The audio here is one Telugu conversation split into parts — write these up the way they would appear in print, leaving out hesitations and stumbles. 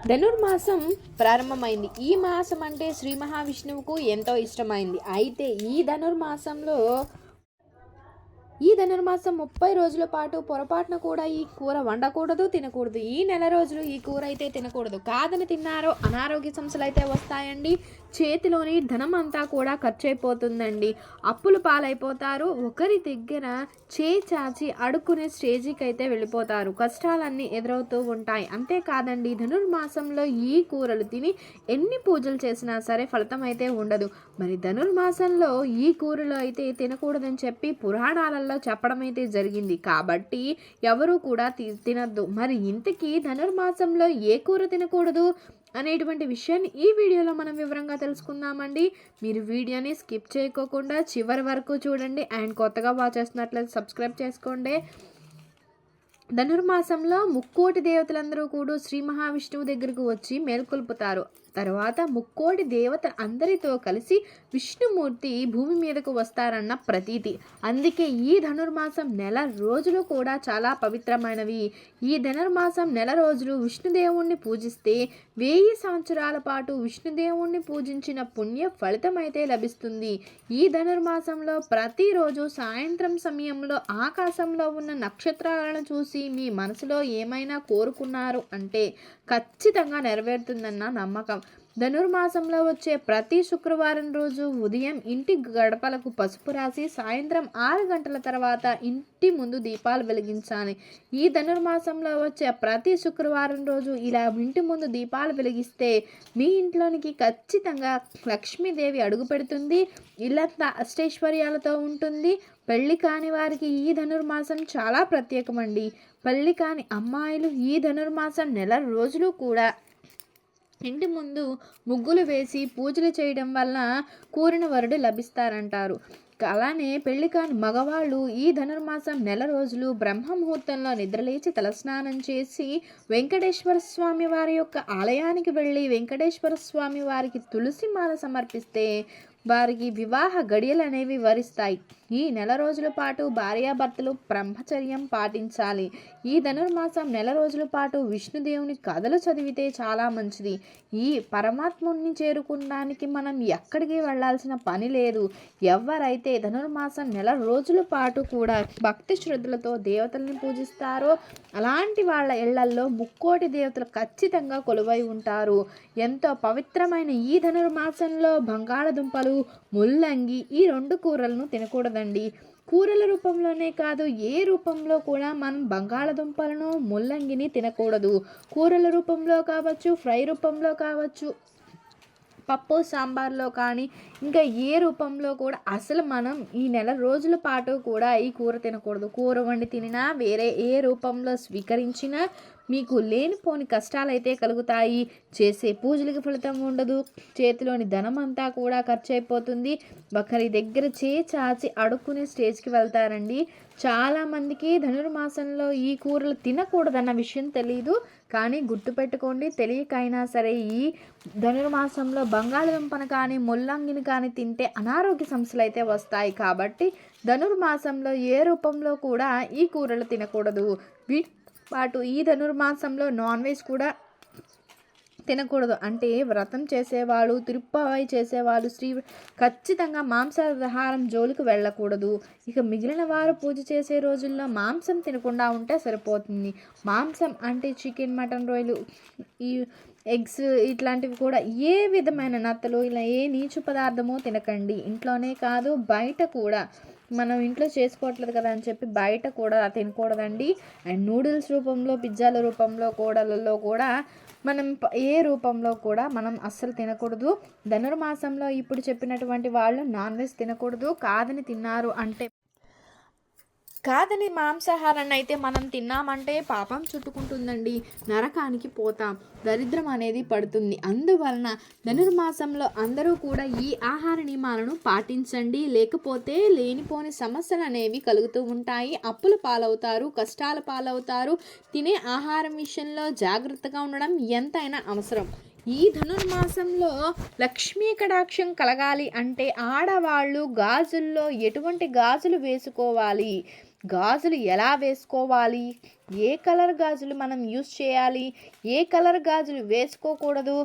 ధనుర్మాసం ప్రారంభమైంది. ఈ మాసం అంటే శ్రీ మహావిష్ణువుకు ఎంతో ఇష్టమైంది. అయితే ఈ ధనుర్మాసం 30 రోజుల పాటు పొరపాటున కూడా ఈ కూర వండకూడదు, తినకూడదు. ఈ నెల రోజులు ఈ కూర అయితే తినకూడదు. కాదని తిన్నారో అనారోగ్య సమస్యలు అయితే వస్తాయండి. చేతిలోని ధనం అంతా కూడా ఖర్చు అయిపోతుందండి. అప్పులు పాలైపోతారు. ఒకరి దగ్గర చాచి అడుక్కునే స్టేజీకి అయితే వెళ్ళిపోతారు. కష్టాలన్నీ ఎదురవుతూ ఉంటాయి. అంతేకాదండి, ధనుర్మాసంలో ఈ కూరలు తిని ఎన్ని పూజలు చేసినా సరే ఫలితం అయితే ఉండదు. మరి ధనుర్మాసంలో ఈ కూరలు అయితే తినకూడదని చెప్పి పురాణాలలో చెప్పడం అయితే జరిగింది. కాబట్టి ఎవరు కూడా తినద్దు. మరి ఇంతకీ ధనుర్మాసంలో ఏ కూర తినకూడదు అనేటువంటి విషయాన్ని ఈ వీడియోలో మనం వివరంగా తెలుసుకుందామండి. మీరు వీడియోని స్కిప్ చేయకోకుండా చివరి వరకు చూడండి. అండ్ కొత్తగా వాచ్ చేస్తున్నట్లయితే సబ్స్క్రైబ్ చేసుకోండి. ధనుర్మాసంలో ముక్కోటి దేవతలందరూ కూడా శ్రీ మహావిష్ణువు దగ్గరకు వచ్చి మేల్కొల్పుతారు. తర్వాత ముక్కోటి దేవత అందరితో కలిసి విష్ణుమూర్తి భూమి మీదకు వస్తారన్న ప్రతీతి. అందుకే ఈ ధనుర్మాసం నెల రోజులు కూడా చాలా పవిత్రమైనవి. ఈ ధనుర్మాసం నెల రోజులు విష్ణుదేవుణ్ణి పూజిస్తే 1000 సంవత్సరాల పాటు విష్ణుదేవుణ్ణి పూజించిన పుణ్య ఫలితం అయితే లభిస్తుంది. ఈ ధనుర్మాసంలో ప్రతిరోజు సాయంత్రం సమయంలో ఆకాశంలో ఉన్న నక్షత్రాలను చూసి మీ మనసులో ఏమైనా కోరుకున్నారు అంటే ఖచ్చితంగా నెరవేరుతుందన్న నమ్మకం. ధనుర్మాసంలో వచ్చే ప్రతి శుక్రవారం రోజు ఉదయం ఇంటి గడపలకు పసుపు రాసి సాయంత్రం 6 గంటల తర్వాత ఇంటి ముందు దీపాలు వెలిగించాలి. ఈ ధనుర్మాసంలో వచ్చే ప్రతి శుక్రవారం రోజు ఇలా ఇంటి ముందు దీపాలు వెలిగిస్తే మీ ఇంట్లోనికి ఖచ్చితంగా లక్ష్మీదేవి అడుగు పెడుతుంది. ఇల్లంతా అష్టైశ్వర్యాలతో ఉంటుంది. పెళ్లి కాని వారికి ఈ ధనుర్మాసం చాలా ప్రత్యేకమండి. పెళ్లి కాని అమ్మాయిలు ఈ ధనుర్మాసం నెల రోజులు కూడా ఇంటి ముందు ముగ్గులు వేసి పూజలు చేయడం వల్ల కోరిన వరుడు లభిస్తారంటారు. అలానే పెళ్లి కాని మగవాళ్ళు ఈ ధనుర్మాసం నెల రోజులు బ్రహ్మముహూర్తంలో నిద్రలేచి తలస్నానం చేసి వెంకటేశ్వర స్వామి వారి యొక్క ఆలయానికి వెళ్ళి వెంకటేశ్వర స్వామి వారికి తులసి మాల సమర్పిస్తే వారికి వివాహ గడియలు అనేవి వరిస్తాయి. ఈ నెల రోజుల పాటు భార్యాభర్తలు బ్రహ్మచర్యం పాటించాలి. ఈ ధనుర్మాసం నెల రోజుల పాటు విష్ణుదేవుని కథలు చదివితే చాలా మంచిది. ఈ పరమాత్ముని చేరుకోవడానికి మనం ఎక్కడికి వెళ్ళాల్సిన పని లేదు. ఎవరైతే ధనుర్మాసం నెల రోజుల పాటు కూడా భక్తి శ్రద్ధలతో దేవతల్ని పూజిస్తారో అలాంటి వాళ్ళ ఇళ్లల్లో ముక్కోటి దేవతలు ఖచ్చితంగా కొలువై ఉంటారు. ఎంతో పవిత్రమైన ఈ ధనుర్మాసంలో బంగాళదుంపలు, ముల్లంగి ఈ 2 కూరలను తినకూడదండి. కూరల రూపంలోనే కాదు, ఏ రూపంలో కూడా మనం బంగాళదుంపలను, ముల్లంగిని తినకూడదు. కూరల రూపంలో కావచ్చు, ఫ్రై రూపంలో కావచ్చు, పప్పు సాంబార్లో కానీ ఇంకా ఏ రూపంలో కూడా అసలు మనం ఈ నెల రోజుల పాటు కూడా ఈ కూర తినకూడదు. కూర వండి తినినా వేరే ఏ రూపంలో స్వీకరించినా మీకు లేనిపోని కష్టాలు అయితే కలుగుతాయి. చేసే పూజలకి ఫలితం ఉండదు. చేతిలోని ధనం అంతా కూడా ఖర్చు అయిపోతుంది. ఒకరి దగ్గర చాచి అడుక్కునే స్టేజ్కి వెళ్తారండి. చాలామందికి ధనుర్మాసంలో ఈ కూరలు తినకూడదన్న విషయం తెలియదు. కానీ గుర్తుపెట్టుకోండి, తెలియకైనా సరే ఈ ధనుర్మాసంలో బంగాళదుంపను కానీ ముల్లంగిని కానీ తింటే అనారోగ్య సమస్యలు అయితే వస్తాయి. కాబట్టి ధనుర్మాసంలో ఏ రూపంలో కూడా ఈ కూరలు తినకూడదు. పాటు ఈ ధనుర్మాసంలో నాన్ వెజ్ కూడా తినకూడదు. అంటే వ్రతం చేసేవాళ్ళు, తిరుప్పావై చేసేవాళ్ళు ఖచ్చితంగా మాంసాహారం జోలికి వెళ్ళకూడదు. ఇక మిగిలిన వారు పూజ చేసే రోజుల్లో మాంసం తినకుండా ఉంటే సరిపోతుంది. మాంసం అంటే చికెన్, మటన్, రొయ్యలు, ఈ ఎగ్స్ ఇట్లాంటివి కూడా ఏ విధమైన నత్తలు ఇలా ఏ నీచు పదార్థమో తినకండి. ఇంట్లోనే కాదు బయట కూడా మనం ఇంట్లో చేసుకోవట్లేదు కదా అని చెప్పి బయట కూడా తినకూడదండి. అండ్ నూడిల్స్ రూపంలో, పిజ్జాల రూపంలో కూడలలో కూడా మనం ఏ రూపంలో కూడా మనం అస్సలు తినకూడదు. ధనుర్మాసంలో ఇప్పుడు చెప్పినటువంటి వాళ్ళు నాన్ వెజ్ తినకూడదు. కాదని తిన్నారు అంటే కాదని మాంసాహారాన్ని అయితే మనం తిన్నామంటే పాపం చుట్టుకుంటుందండి. నరకానికి పోతాం. దరిద్రం అనేది పడుతుంది. అందువలన ధనుర్మాసంలో అందరూ కూడా ఈ ఆహార నియమాలను పాటించండి. లేకపోతే లేనిపోని సమస్యలు అనేవి కలుగుతూ ఉంటాయి. అప్పుల పాలవుతారు, కష్టాల పాలవుతారు. తినే ఆహారం విషయంలో జాగ్రత్తగా ఉండడం ఎంతైనా అవసరం. ఈ ధనుర్మాసంలో లక్ష్మీ కటాక్షం కలగాలి అంటే ఆడవాళ్ళు గాజుల్లో ఎటువంటి గాజులు వేసుకోవాలి, గాజులు ఎలా వేసుకోవాలి, ఏ కలర్ గాజులు మనం యూస్ చేయాలి, ఏ కలర్ గాజులు వేసుకోకూడదు,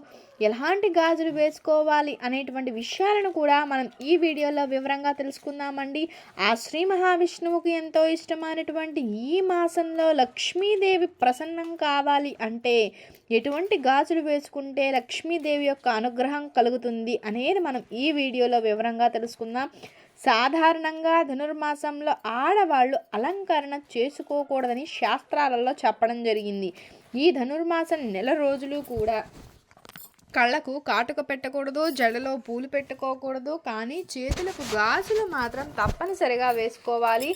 ఎలాంటి గాజులు వేసుకోవాలి అనేటువంటి విషయాలను కూడా మనం ఈ వీడియోలో వివరంగా తెలుసుకుందామండి. ఆ శ్రీ మహావిష్ణువుకు ఎంతో ఇష్టమైనటువంటి ఈ మాసంలో లక్ష్మీదేవి ప్రసన్నం కావాలి అంటే ఎటువంటి గాజులు వేసుకుంటే లక్ష్మీదేవి యొక్క అనుగ్రహం కలుగుతుంది అనేది మనం ఈ వీడియోలో వివరంగా తెలుసుకుందాం. సాధారణంగా ధనుర్మాసంలో ఆడవాళ్ళు అలంకరణ చేసుకోకూడదని శాస్త్రాలలో చెప్పడం జరిగింది. ఈ ధనుర్మాసం నెల రోజులు కూడా కళ్ళకు కాటుక పెట్టకూడదు, జడలో పూలు పెట్టుకోకూడదు, కానీ చేతులకు గాజులు మాత్రం తప్పనిసరిగా వేసుకోవాలి.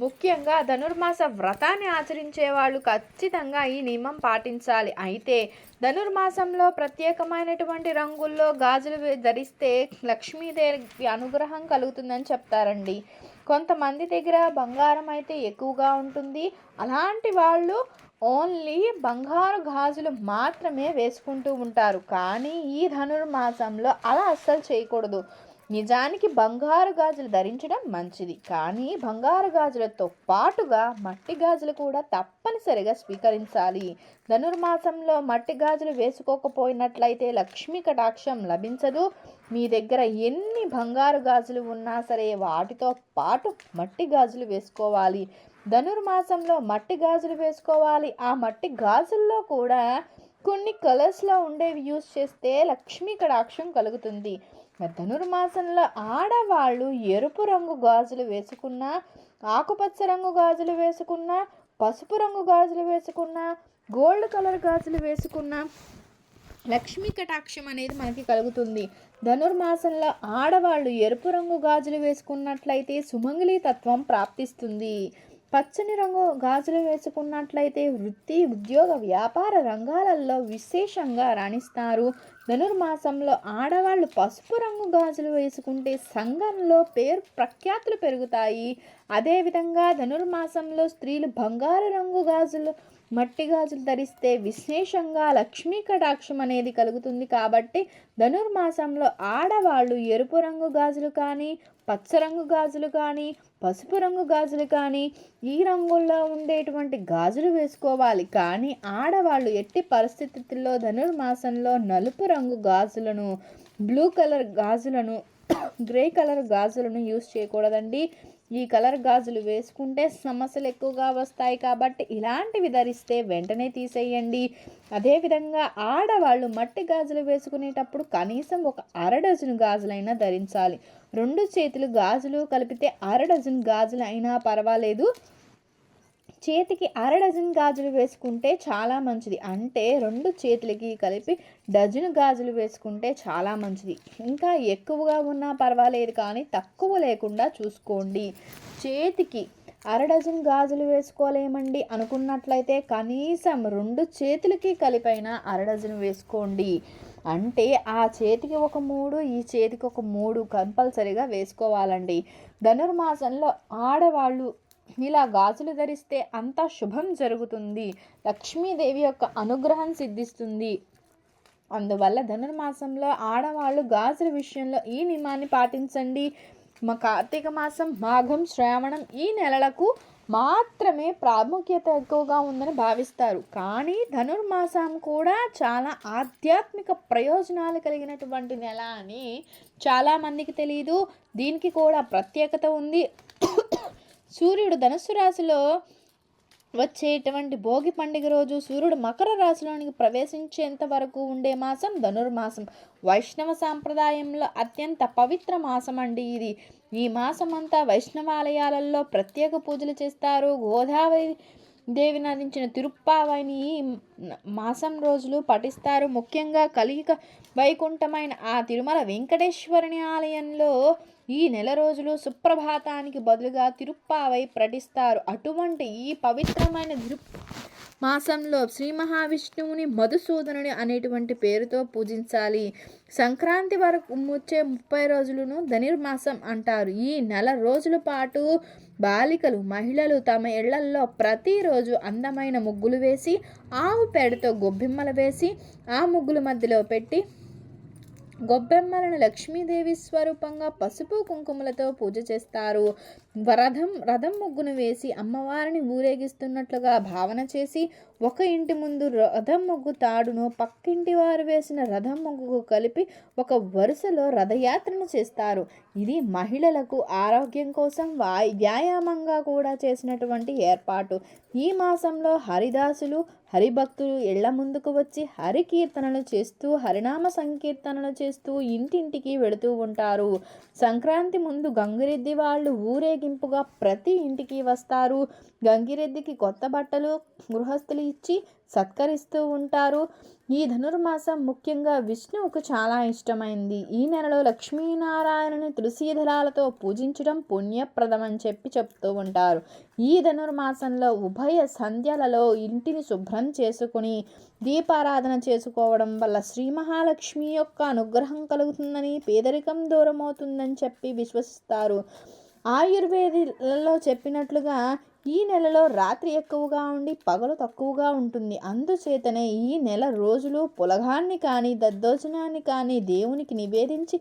ముఖ్యంగా ధనుర్మాస వ్రతాన్ని ఆచరించే వాళ్ళు ఖచ్చితంగా ఈ నియమం పాటించాలి. అయితే ధనుర్మాసంలో ప్రత్యేకమైనటువంటి రంగుల్లో గాజులు ధరిస్తే లక్ష్మీదేవి అనుగ్రహం కలుగుతుందని చెప్తారండి. కొంతమంది దగ్గర బంగారం అయితే ఎక్కువగా ఉంటుంది. అలాంటి వాళ్ళు ఓన్లీ బంగారు గాజులు మాత్రమే వేసుకుంటూ ఉంటారు. కానీ ఈ ధనుర్మాసంలో అలా అస్సలు చేయకూడదు. నిజానికి బంగారు గాజులు ధరించడం మంచిది, కానీ బంగారు గాజులతో పాటుగా మట్టి గాజులు కూడా తప్పనిసరిగా స్వీకరించాలి. ధనుర్మాసంలో మట్టి గాజులు వేసుకోకపోయినట్లయితే లక్ష్మీ కటాక్షం లభించదు. మీ దగ్గర ఎన్ని బంగారు గాజులు ఉన్నా సరే వాటితో పాటు మట్టి గాజులు వేసుకోవాలి. ధనుర్మాసంలో మట్టి గాజులు వేసుకోవాలి. ఆ మట్టి గాజుల్లో కూడా కొన్ని కలర్స్లో ఉండేవి యూస్ చేస్తే లక్ష్మీ కటాక్షం కలుగుతుంది. ధనుర్మాసంలో ఆడవాళ్ళు ఎరుపు రంగు గాజులు వేసుకున్నా, ఆకుపచ్చ రంగు గాజులు వేసుకున్నా, పసుపు రంగు గాజులు వేసుకున్నా, గోల్డ్ కలర్ గాజులు వేసుకున్నా లక్ష్మీ కటాక్షం అనేది మనకి కలుగుతుంది. ధనుర్మాసంలో ఆడవాళ్ళు ఎరుపు రంగు గాజులు వేసుకున్నట్లయితే సుమంగళి తత్వం ప్రాప్తిస్తుంది. పచ్చని రంగు గాజులు వేసుకున్నట్లయితే వృత్తి, ఉద్యోగ, వ్యాపార రంగాలలో విశేషంగా రాణిస్తారు. ధనుర్మాసంలో ఆడవాళ్ళు పసుపు రంగు గాజులు వేసుకుంటే సంఘంలో పేరు ప్రఖ్యాతులు పెరుగుతాయి. అదేవిధంగా ధనుర్మాసంలో స్త్రీలు బంగారు రంగు గాజులు, మట్టి గాజులు ధరిస్తే విశేషంగా లక్ష్మీ కటాక్షం అనేది కలుగుతుంది. కాబట్టి ధనుర్మాసంలో ఆడవాళ్ళు ఎరుపు రంగు గాజులు కానీ, పచ్చ రంగు గాజులు కానీ, పసుపు రంగు గాజులు కానీ ఈ రంగుల్లో ఉండేటువంటి గాజులు వేసుకోవాలి. కానీ ఆడవాళ్ళు ఎట్టి పరిస్థితుల్లో ధనుర్మాసంలో నలుపు రంగు గాజులను, బ్లూ కలర్ గాజులను, గ్రే కలర్ గాజులను యూస్ చేయకూడదండి. ఈ కలర్ గాజులు వేసుకుంటే సమస్యలు ఎక్కువగా వస్తాయి. కాబట్టి ఇలాంటివి ధరిస్తే వెంటనే తీసేయండి. అదేవిధంగా ఆడవాళ్ళు మట్టి గాజులు వేసుకునేటప్పుడు కనీసం ఒక 1/2 డజను గాజులైనా ధరించాలి. 2 చేతులు గాజులు కలిపితే 1/2 డజన్ గాజులు అయినా పర్వాలేదు. చేతికి 1/2 డజన్ గాజులు వేసుకుంటే చాలా మంచిది. అంటే 2 చేతులకి కలిపి డజను గాజులు వేసుకుంటే చాలా మంచిది. ఇంకా ఎక్కువగా ఉన్నా పర్వాలేదు, కానీ తక్కువ లేకుండా చూసుకోండి. చేతికి 1/2 డజన్ గాజులు వేసుకోలేమండి అనుకున్నట్లయితే కనీసం 2 చేతులకి కలిపైనా 1/2 డజన్ వేసుకోండి. అంటే ఆ చేతికి ఒక 3, ఈ చేతికి ఒక 3 కంపల్సరీగా వేసుకోవాలండి. ధనుర్మాసంలో ఆడవాళ్ళు ఇలా గాజులు ధరిస్తే అంతా శుభం జరుగుతుంది. లక్ష్మీదేవి యొక్క అనుగ్రహం సిద్ధిస్తుంది. అందువల్ల ధనుర్మాసంలో ఆడవాళ్ళు గాజుల విషయంలో ఈ నియమాన్ని పాటించండి. మా కార్తీక మాసం, మాఘం, శ్రావణం ఈ నెలలకు మాత్రమే ప్రాముఖ్యత ఎక్కువగా ఉందని భావిస్తారు. కానీ ధనుర్మాసం కూడా చాలా ఆధ్యాత్మిక ప్రయోజనాలు కలిగినటువంటి నెల అని చాలామందికి తెలియదు. దీనికి కూడా ప్రత్యేకత ఉంది. సూర్యుడు ధనుస్సు రాశిలో వచ్చేటువంటి భోగి పండుగ రోజు సూర్యుడు మకర రాశిలోనికి ప్రవేశించేంత వరకు ఉండే మాసం ధనుర్మాసం. వైష్ణవ సాంప్రదాయంలో అత్యంత పవిత్ర మాసం అండి ఇది. ఈ మాసం అంతా వైష్ణవాలయాలలో ప్రత్యేక పూజలు చేస్తారు. గోదావరి దేవి నదించిన తిరుప్పావైని ఈ మాసం రోజులు పఠిస్తారు. ముఖ్యంగా కలియుగ వైకుంఠమైన ఆ తిరుమల వెంకటేశ్వరుని ఆలయంలో ఈ నెల రోజులు సుప్రభాతానికి బదులుగా తిరుప్పావై పఠిస్తారు. అటువంటి ఈ పవిత్రమైన మాసంలో శ్రీ మహావిష్ణువుని మధుసూదనుని అనేటువంటి పేరుతో పూజించాలి. సంక్రాంతి వరకు వచ్చే 30 రోజులను ధనుర్మాసం అంటారు. ఈ నెల రోజుల పాటు బాలికలు, మహిళలు తమ ఇళ్లల్లో ప్రతిరోజు అందమైన ముగ్గులు వేసి, ఆవు పేడతో గొబ్బిమ్మలు వేసి ఆ ముగ్గుల మధ్యలో పెట్టి గొబ్బెమ్మలను లక్ష్మీదేవి స్వరూపంగా పసుపు కుంకుమలతో పూజ చేస్తారు. రథం ముగ్గును వేసి అమ్మవారిని ఊరేగిస్తున్నట్లుగా భావన చేసి ఒక ఇంటి ముందు రథం ముగ్గు తాడును పక్కింటి వారు వేసిన రథం ముగ్గుకు కలిపి ఒక వరుసలో రథయాత్రను చేస్తారు. ఇది మహిళలకు ఆరోగ్యం కోసం వ్యాయామంగా కూడా చేసినటువంటి ఏర్పాటు. ఈ మాసంలో హరిదాసులు హరిభక్తులు ఇళ్ల ముందుకు వచ్చి హరికీర్తనలు చేస్తూ హరినామ సంకీర్తనలు చేస్తూ ఇంటింటికి వెళుతూ ఉంటారు. సంక్రాంతి ముందు గంగిరెద్ది వాళ్ళు ఊరేగింపుగా ప్రతి ఇంటికి వస్తారు. గంగిరెద్దికి కొత్త బట్టలు గృహస్థులు ఇచ్చి సత్కరిస్తూ ఉంటారు. ఈ ధనుర్మాసం ముఖ్యంగా విష్ణువుకు చాలా ఇష్టమైంది. ఈ నెలలో లక్ష్మీనారాయణని తులసీదళాలతో పూజించడం పుణ్యప్రదమని చెప్తూ ఉంటారు. ఈ ధనుర్మాసంలో ఉభయ సంధ్యలలో ఇంటిని శుభ్రం చేసుకుని దీపారాధన చేసుకోవడం వల్ల శ్రీ మహాలక్ష్మి యొక్క అనుగ్రహం కలుగుతుందని, పేదరికం దూరమవుతుందని చెప్పి విశ్వసిస్తారు. ఆయుర్వేదిలో చెప్పినట్లుగా ఈ నెలలో రాత్రి ఎక్కువగా ఉండి పగలు తక్కువగా ఉంటుంది. అందుచేతనే ఈ నెల రోజులు పులగాన్ని కానీ దద్దోజనాన్ని కానీ దేవునికి నివేదించి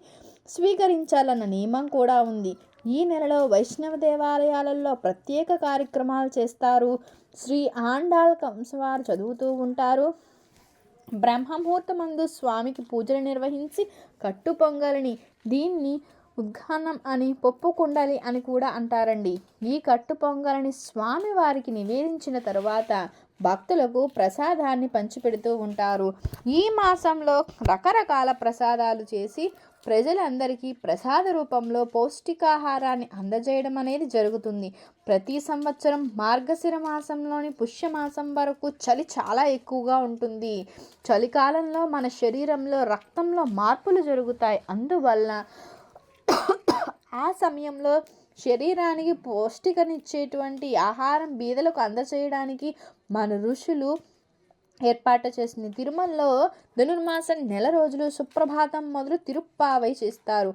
స్వీకరించాలన్న నియమం కూడా ఉంది. ఈ నెలలో వైష్ణవ దేవాలయాలలో ప్రత్యేక కార్యక్రమాలు చేస్తారు. శ్రీ ఆండాళ్ కంసవారు చదువుతూ ఉంటారు. బ్రహ్మముహూర్తమందు స్వామికి పూజలు నిర్వహించి కట్టు పొంగలిని, దీన్ని ఉద్ఘానం అని, పప్పు కుండలి అని కూడా అంటారండి. ఈ కట్టు పొంగలిని స్వామి వారికి నివేదించిన తరువాత భక్తులకు ప్రసాదాన్ని పంచిపెడుతూ ఉంటారు. ఈ మాసంలో రకరకాల ప్రసాదాలు చేసి ప్రజలందరికీ ప్రసాద రూపంలో పౌష్టికాహారాన్ని అందజేయడం అనేది జరుగుతుంది. ప్రతి సంవత్సరం మార్గశిర మాసంలోని పుష్యమాసం వరకు చలి చాలా ఎక్కువగా ఉంటుంది. చలికాలంలో మన శరీరంలో రక్తంలో మార్పులు జరుగుతాయి. అందువల్ల ఆ సమయంలో శరీరానికి పౌష్టికనిచ్చేటువంటి ఆహారం బీదలకు అందచేయడానికి మన ఋషులు ఏర్పాటు చేసింది. తిరుమలలో ధనుర్మాసం నెల రోజులు సుప్రభాతం మొదలు తిరుప్పావై చేస్తారు.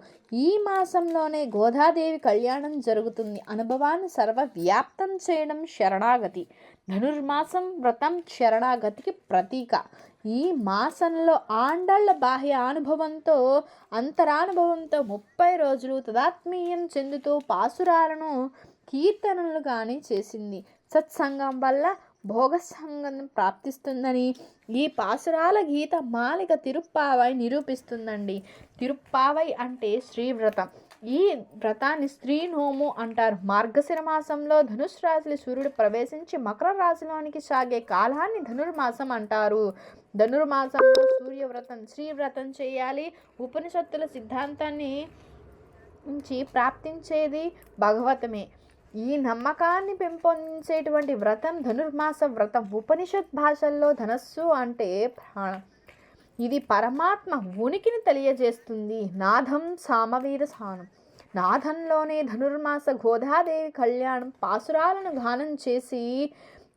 ఈ మాసంలోనే గోదాదేవి కళ్యాణం జరుగుతుంది. అనుభవాన్ని సర్వవ్యాప్తం చేయడం శరణాగతి. ధనుర్మాసం వ్రతం శరణాగతికి ప్రతీక. ఈ మాసంలో ఆండాళ్ళ బాహ్య అనుభవంతో అంతరానుభవంతో 30 రోజులు తదాత్మీయం చెందుతూ పాసురాలను కీర్తనలు కానీ చేసింది. సత్సంగం వల్ల భోగసంగం ప్రాప్తిస్తుందని ఈ పాసురాల గీత మాలిక తిరుప్పావై నిరూపిస్తుందండి. తిరుప్పావై అంటే శ్రీవ్రతం. ఈ వ్రతాన్ని స్త్రీ నోము అంటారు. మార్గశిర మాసంలో ధనుసు రాశిలో సూర్యుడు ప్రవేశించి మకర రాశిలోనికి సాగే కాలాన్ని ధనుర్మాసం అంటారు. ధనుర్మాసంలో శ్రీవ్రతం చేయాలి. ఉపనిషత్తుల సిద్ధాంతాన్ని నుంచి ప్రాప్తించేది భగవతమే. ఈ నమ్మకాన్ని పెంపొందించేటువంటి వ్రతం ధనుర్మాస వ్రతం. ఉపనిషత్ భాషల్లో ధనస్సు అంటే ప్రాణం. ఇది పరమాత్మ ఉనికిని తెలియజేస్తుంది. నాదం సామవేద సానం. నాదంలోనే ధనుర్మాస గోదాదేవి కళ్యాణం పాసురాలను గానం చేసి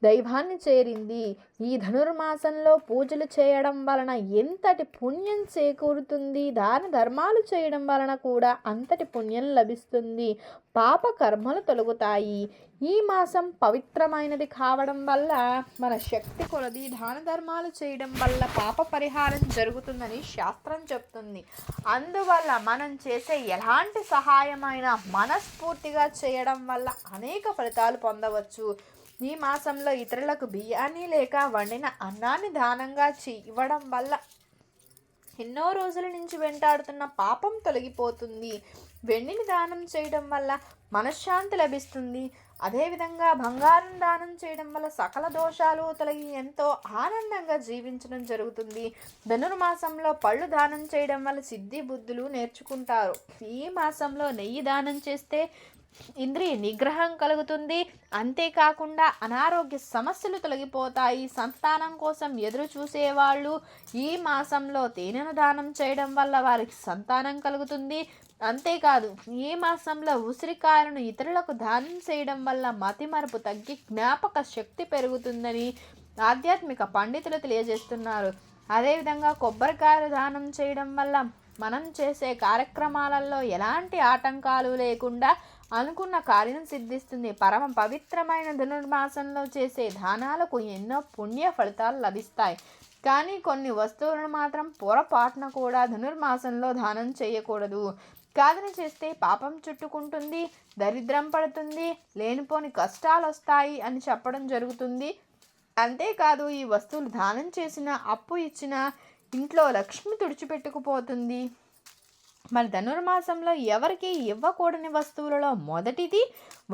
దైవాన్ని చేరింది. ఈ ధనుర్మాసంలో పూజలు చేయడం వలన ఎంతటి పుణ్యం చేకూరుతుంది, దాన ధర్మాలు చేయడం వలన కూడా అంతటి పుణ్యం లభిస్తుంది. పాప కర్మలు తొలగుతాయి. ఈ మాసం పవిత్రమైనది కావడం వల్ల మన శక్తి కొలది దాన ధర్మాలు చేయడం వల్ల పాప పరిహారం జరుగుతుందని శాస్త్రం చెప్తుంది. అందువల్ల మనం చేసే ఎలాంటి సహాయమైనా మనస్ఫూర్తిగా చేయడం వల్ల అనేక ఫలితాలు పొందవచ్చు. ఈ మాసంలో ఇతరులకు బియ్యాన్ని లేక వండిన అన్నాన్ని దానంగా ఇవ్వడం వల్ల ఎన్నో రోజుల నుంచి వెంటాడుతున్న పాపం తొలగిపోతుంది. వెండిని దానం చేయడం వల్ల మనశ్శాంతి లభిస్తుంది. అదేవిధంగా బంగారం దానం చేయడం వల్ల సకల దోషాలు తొలగి ఎంతో ఆనందంగా జీవించడం జరుగుతుంది. ధనుర్మాసంలో పళ్ళు దానం చేయడం వల్ల సిద్ధి బుద్ధులు నేర్చుకుంటారు. ఈ మాసంలో నెయ్యి దానం చేస్తే ఇంద్రియ నిగ్రహం కలుగుతుంది. అంతేకాకుండా అనారోగ్య సమస్యలు తొలగిపోతాయి. సంతానం కోసం ఎదురు చూసేవాళ్ళు ఈ మాసంలో తేనెను దానం చేయడం వల్ల వారికి సంతానం కలుగుతుంది. అంతేకాదు, ఈ మాసంలో ఉసిరికాయలను ఇతరులకు దానం చేయడం వల్ల మతిమరుపు తగ్గి జ్ఞాపక శక్తి పెరుగుతుందని ఆధ్యాత్మిక పండితులు తెలియజేస్తున్నారు. అదేవిధంగా కొబ్బరికాయలు దానం చేయడం వల్ల మనం చేసే కార్యక్రమాలలో ఎలాంటి ఆటంకాలు లేకుండా అనుకున్న కార్యం సిద్ధిస్తుంది. పరమ పవిత్రమైన ధనుర్మాసంలో చేసే దానాలకు ఎన్నో పుణ్య ఫలితాలు లభిస్తాయి. కానీ కొన్ని వస్తువులను మాత్రం పొరపాటున కూడా ధనుర్మాసంలో దానం చేయకూడదు. కాదని చేస్తే పాపం చుట్టుకుంటుంది, దరిద్రం పడుతుంది, లేనిపోని కష్టాలు వస్తాయి అని చెప్పడం జరుగుతుంది. అంతేకాదు ఈ వస్తువులు దానం చేసిన, అప్పు ఇచ్చిన ఇంట్లో లక్ష్మి తుడిచిపెట్టుకుపోతుంది. మరి ధనుర్మాసంలో ఎవరికి ఇవ్వకూడని వస్తువులలో మొదటిది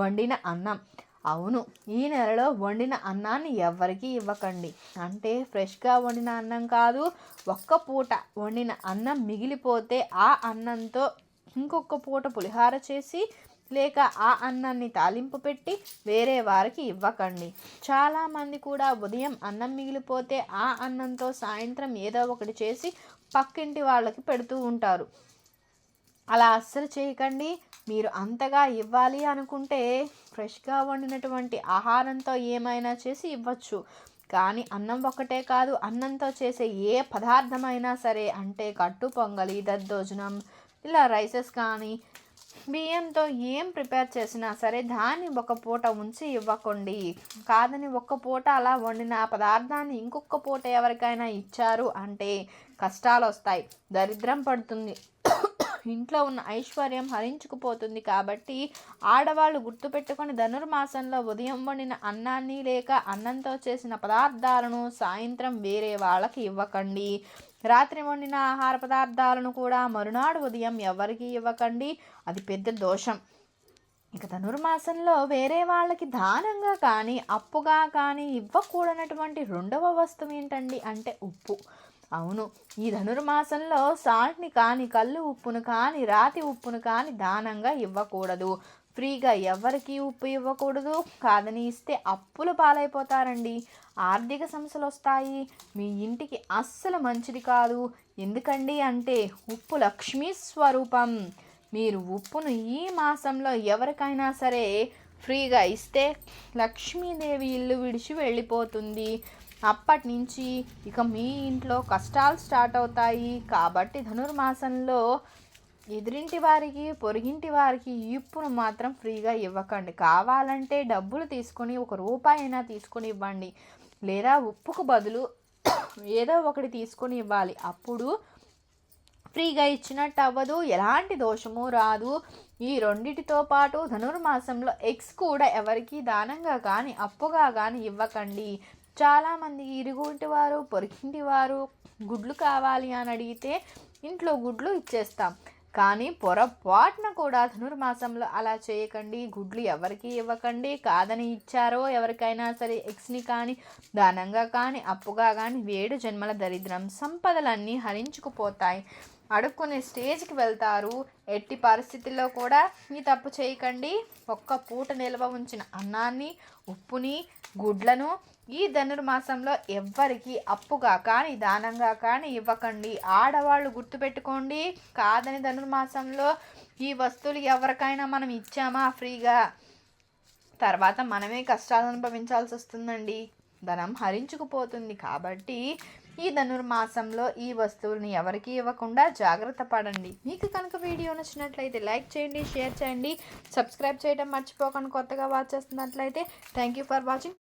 వండిన అన్నం. అవును, ఈ నెలలో వండిన అన్నాన్ని ఎవరికి ఇవ్వకండి. అంటే ఫ్రెష్గా వండిన అన్నం కాదు, ఒక్క పూట వండిన అన్నం మిగిలిపోతే ఆ అన్నంతో ఇంకొక పూట పులిహార చేసి లేక ఆ అన్నాన్ని తాలింపు పెట్టి వేరే వారికి ఇవ్వకండి. చాలామంది కూడా ఉదయం అన్నం మిగిలిపోతే ఆ అన్నంతో సాయంత్రం ఏదో ఒకటి చేసి పక్కింటి వాళ్ళకి పెడుతూ ఉంటారు. అలా అస్సలు చేయకండి. మీరు అంతగా ఇవ్వాలి అనుకుంటే ఫ్రెష్గా వండినటువంటి ఆహారంతో ఏమైనా చేసి ఇవ్వచ్చు. కానీ అన్నం ఒక్కటే కాదు, అన్నంతో చేసే ఏ పదార్థమైనా సరే, అంటే కట్టు పొంగలి, దద్దోజనం, ఇలా రైసెస్ కానీ బియ్యంతో ఏం ప్రిపేర్ చేసినా సరే దాన్ని ఒక పూట ఉంచి ఇవ్వకండి. కాదని ఒక్క పూట అలా వండిన ఆ పదార్థాన్ని ఇంకొక పూట ఎవరికైనా ఇచ్చారు అంటే కష్టాలు వస్తాయి, దరిద్రం పడుతుంది, ఇంట్లో ఉన్న ఐశ్వర్యం హరించుకుపోతుంది. కాబట్టి ఆడవాళ్ళు గుర్తుపెట్టుకొని ధనుర్మాసంలో ఉదయం వండిన అన్నాన్ని లేక అన్నంతో చేసిన పదార్థాలను సాయంత్రం వేరే వాళ్ళకి ఇవ్వకండి. రాత్రి వండిన ఆహార పదార్థాలను కూడా మరునాడు ఉదయం ఎవరికి ఇవ్వకండి. అది పెద్ద దోషం. ఇక ధనుర్మాసంలో వేరే వాళ్ళకి దానంగా కానీ అప్పుగా కానీ ఇవ్వకూడనటువంటి రెండవ వస్తువు ఏంటండి అంటే ఉప్పు. అవును, ఈ ధనుర్మాసంలో సాల్ట్ని కానీ, కళ్ళు ఉప్పును కానీ, రాతి ఉప్పును కానీ దానంగా ఇవ్వకూడదు. ఫ్రీగా ఎవరికి ఉప్పు ఇవ్వకూడదు. కాదని ఇస్తే అప్పులు పాలైపోతారండి, ఆర్థిక సమస్యలు వస్తాయి, మీ ఇంటికి అస్సలు మంచిది కాదు. ఎందుకండి అంటే ఉప్పు లక్ష్మీ స్వరూపం. మీరు ఉప్పును ఈ మాసంలో ఎవరికైనా సరే ఫ్రీగా ఇస్తే లక్ష్మీదేవి ఇల్లు విడిచి వెళ్ళిపోతుంది. అప్పటి నుంచి ఇక మీ ఇంట్లో కష్టాలు స్టార్ట్ అవుతాయి. కాబట్టి ధనుర్మాసంలో ఎదురింటి వారికి, పొరుగింటి వారికి ఉప్పును మాత్రం ఫ్రీగా ఇవ్వకండి. కావాలంటే డబ్బులు తీసుకొని ₹1 అయినా తీసుకొని ఇవ్వండి, లేదా ఉప్పుకు బదులు ఏదో ఒకటి తీసుకొని ఇవ్వాలి. అప్పుడు ఫ్రీగా ఇచ్చినట్టు అవ్వదు, ఎలాంటి దోషము రాదు. ఈ రెండిటితో పాటు ధనుర్మాసంలో ఎగ్స్ కూడా ఎవరికి దానంగా కానీ అప్పుగా కానీ ఇవ్వకండి. చాలామంది ఇరుగుంటి వారు, పొరిగింటి వారు గుడ్లు కావాలి అని అడిగితే ఇంట్లో గుడ్లు ఇచ్చేస్తాం. కానీ పొరపాటున కూడా ధనుర్మాసంలో అలా చేయకండి. గుడ్లు ఎవరికి ఇవ్వకండి. కాదని ఇచ్చారో ఎవరికైనా సరే ఎగ్స్ని కానీ దానంగా కానీ అప్పుగా కానీ 7 జన్మల దరిద్రం, సంపదలన్నీ హరించుకుపోతాయి, అడుక్కునే స్టేజ్కి వెళ్తారు. ఎట్టి పరిస్థితుల్లో కూడా ఈ తప్పు చేయకండి. ఒక్క పూట నిల్వ ఉంచిన అన్నాన్ని, ఉప్పుని, గుడ్లను ఈ ధనుర్మాసంలో ఎవ్వరికి అప్పుగా కానీ దానంగా కానీ ఇవ్వకండి. ఆడవాళ్ళు గుర్తుపెట్టుకోండి, కాదని ధనుర్మాసంలో ఈ వస్తువులు ఎవరికైనా మనం ఇచ్చామా ఫ్రీగా, తర్వాత మనమే కష్టాలు అనుభవించాల్సి వస్తుందండి, ధనం హరించుకుపోతుంది. కాబట్టి ఈ ధనుర్మాసంలో ఈ వస్తువుల్ని ఎవరికి ఇవ్వకుండా జాగ్రత్త పడండి. మీకు కనుక వీడియో నచ్చినట్లయితే లైక్ చేయండి, షేర్ చేయండి, సబ్స్క్రైబ్ చేయడం మర్చిపోకండి. కొత్తగా వాచ్ చేస్తున్నట్లయితే థ్యాంక్ యూ ఫర్ వాచింగ్.